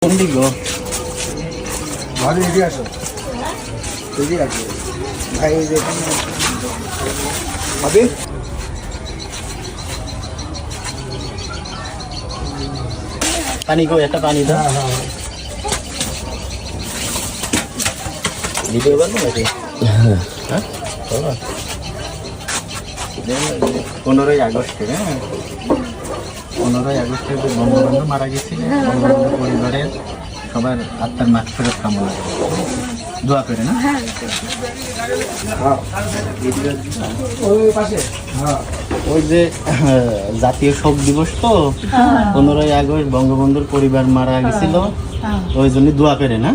কোন দিক গো? ভাবি এদিকে আসো, এদিকে আসো ভাই, এই যে এখানে ভাবি পানি গো, একটা পানি দাও। ভিডিও করবো নাকি? হ্যাঁ, 15ই আগস্টে, হ্যাঁ 15ই আগস্টে যে বঙ্গবন্ধু মারা গেছিল, বঙ্গবন্ধু পরিবারের সবার আত্মার মাগফিরাত কামনা করে দোয়া করে না। ওই পাশে, হ্যাঁ ওই যে জাতীয় শোক দিবস তো 15ই আগস্ট বঙ্গবন্ধুর পরিবার মারা গেছিল, ওই জন্য দোয়া করে না।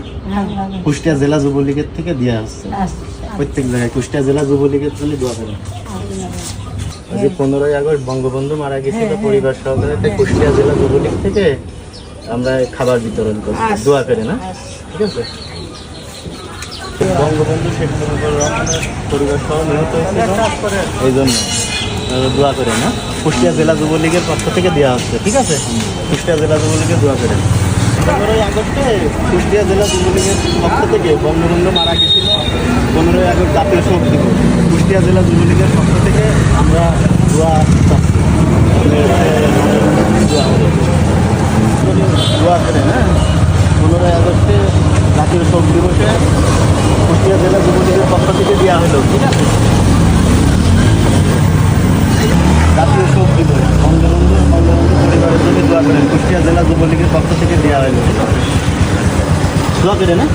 কুষ্টিয়া জেলা যুবলীগের থেকে দেওয়া হচ্ছে প্রত্যেক জায়গায়, কুষ্টিয়া জেলা যুবলীগের জন্য দোয়া করে। ওই যে 15ই আগস্ট বঙ্গবন্ধু মারা গেছিল পরিবার সহকারে কুষ্টিয়া জেলা যুবলীগ থেকে আমরা খাবার বিতরণ করি দোয়া করে না। ঠিক আছে, বঙ্গবন্ধু শেখ মুজিবুর রহমানের পরিবার সহ নিহত হয়েছিল, এই জন্য দোয়া করে না। কুষ্টিয়া জেলা যুবলীগের পক্ষ থেকে দেওয়া হচ্ছে। ঠিক আছে, কুষ্টিয়া জেলা যুবলীগের দোয়া করে। 15ই আগস্টে কুষ্টিয়া জেলা যুবলীগের পক্ষ থেকে বঙ্গবন্ধু মারা গেছিল, 15ই আগস্ট জাতীয় শোক দিবস, কুষ্টিয়া জেলা যুবলীগের পক্ষ থেকে আমরা দোয়া দোয়া করে। হ্যাঁ, 15ই আগস্টে জাতীয় শোক দিবসে কুষ্টিয়া জেলা যুবলীগের পক্ষ থেকে দেওয়া হলো। ঠিক আছে, জাতীয় শোক দিবস বঙ্গবন্ধু পরিবারের জন্য দোয়া করেন, কুষ্টিয়া জেলা যুবলীগের পক্ষ থেকে দেওয়া হলো। দোয়া করে না।